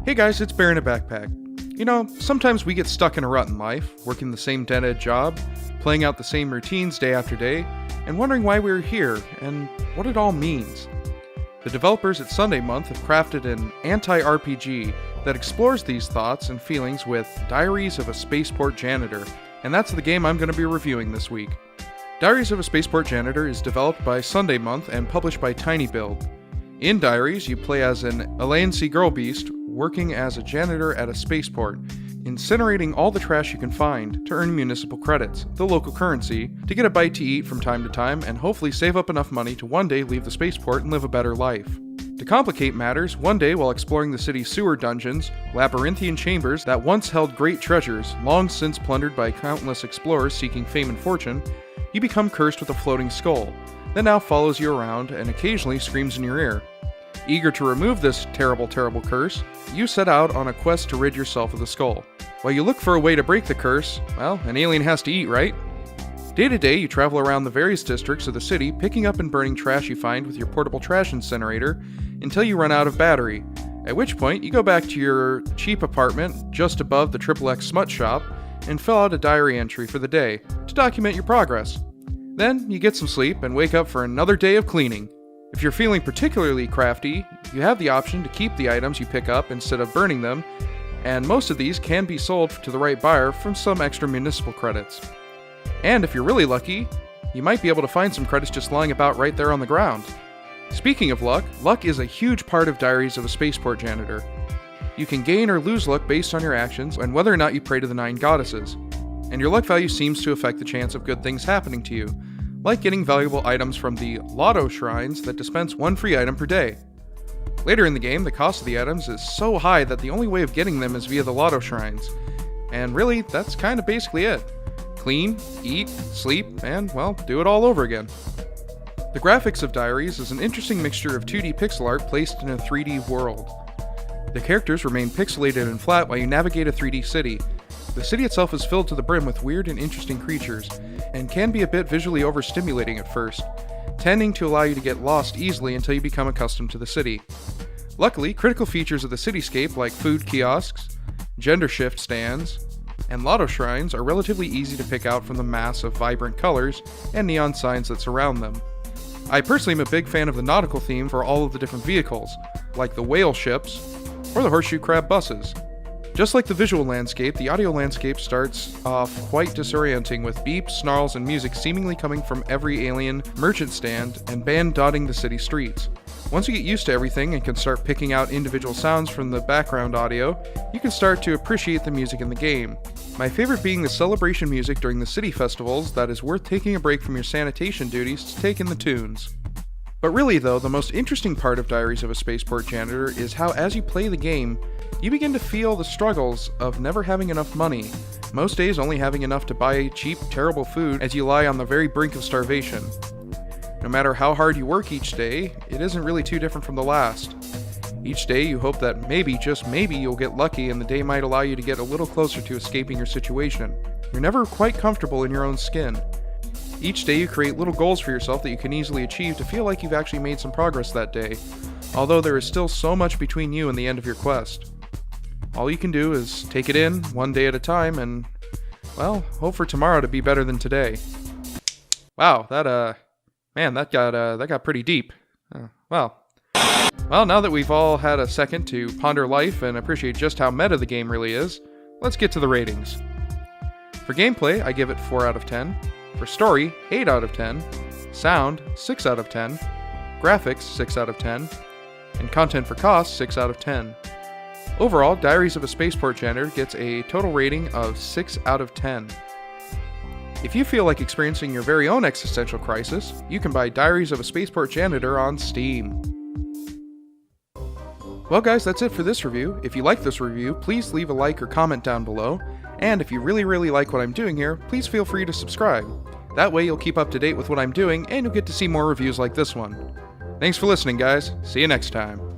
Hey guys, it's BearInABackpack. You know, sometimes we get stuck in a rut in life, working the same dead-end job, playing out the same routines day after day, and wondering why we're here and what it all means. The developers at Sundae Month have crafted an anit-rpg that explores these thoughts and feelings with Diaries of a Spaceport Janitor, and that's the game I'm going to be reviewing this week. Diaries of a Spaceport Janitor is developed by Sundae Month and published by tinyBuild. In Diaries, you play as an Alliance girl beast working as a janitor at a spaceport, incinerating all the trash you can find to earn municipal credits, the local currency, to get a bite to eat from time to time and hopefully save up enough money to one day leave the spaceport and live a better life. To complicate matters, one day while exploring the city's sewer dungeons, labyrinthian chambers that once held great treasures, long since plundered by countless explorers seeking fame and fortune, you become cursed with a floating skull that now follows you around and occasionally screams in your ear. Eager to remove this terrible, terrible curse, you set out on a quest to rid yourself of the skull. While you look for a way to break the curse, well, an alien has to eat, right? Day to day, you travel around the various districts of the city, picking up and burning trash you find with your portable trash incinerator until you run out of battery, at which point you go back to your cheap apartment just above the XXX smut shop and fill out a diary entry for the day to document your progress. Then, you get some sleep and wake up for another day of cleaning. If you're feeling particularly crafty, you have the option to keep the items you pick up instead of burning them, and most of these can be sold to the right buyer from some extra municipal credits. And if you're really lucky, you might be able to find some credits just lying about right there on the ground. Speaking of luck, luck is a huge part of Diaries of a Spaceport Janitor. You can gain or lose luck based on your actions and whether or not you pray to the 9 goddesses, and your luck value seems to affect the chance of good things happening to you, like getting valuable items from the Lotto Shrines that dispense 1 free item per day. Later in the game, the cost of the items is so high that the only way of getting them is via the Lotto Shrines. And really, that's kind of basically it. Clean, eat, sleep, and, well, do it all over again. The graphics of Diaries is an interesting mixture of 2D pixel art placed in a 3D world. The characters remain pixelated and flat while you navigate a 3D city. The city itself is filled to the brim with weird and interesting creatures, and can be a bit visually overstimulating at first, tending to allow you to get lost easily until you become accustomed to the city. Luckily, critical features of the cityscape like food kiosks, gender shift stands, and lotto shrines are relatively easy to pick out from the mass of vibrant colors and neon signs that surround them. I personally am a big fan of the nautical theme for all of the different vehicles, like the whale ships or the horseshoe crab buses. Just like the visual landscape, the audio landscape starts off quite disorienting with beeps, snarls, and music seemingly coming from every alien, merchant stand, and band dotting the city streets. Once you get used to everything and can start picking out individual sounds from the background audio, you can start to appreciate the music in the game. My favorite being the celebration music during the city festivals that is worth taking a break from your sanitation duties to take in the tunes. But really though, the most interesting part of Diaries of a Spaceport Janitor is how as you play the game, you begin to feel the struggles of never having enough money, most days only having enough to buy cheap, terrible food as you lie on the very brink of starvation. No matter how hard you work each day, it isn't really too different from the last. Each day you hope that maybe, just maybe, you'll get lucky and the day might allow you to get a little closer to escaping your situation. You're never quite comfortable in your own skin. Each day you create little goals for yourself that you can easily achieve to feel like you've actually made some progress that day, although there is still so much between you and the end of your quest. All you can do is take it in, one day at a time, and, well, hope for tomorrow to be better than today. Wow, that got pretty deep. Well, now that we've all had a second to ponder life and appreciate just how meta the game really is, let's get to the ratings. For gameplay, I give it 4 out of 10. For story, 8 out of 10. Sound, 6 out of 10. Graphics, 6 out of 10. And content for cost, 6 out of 10. Overall, Diaries of a Spaceport Janitor gets a total rating of 6 out of 10. If you feel like experiencing your very own existential crisis, you can buy Diaries of a Spaceport Janitor on Steam. Well guys, that's it for this review. If you like this review, please leave a like or comment down below, and if you really like what I'm doing here, please feel free to subscribe. That way you'll keep up to date with what I'm doing, and you'll get to see more reviews like this one. Thanks for listening guys, see you next time.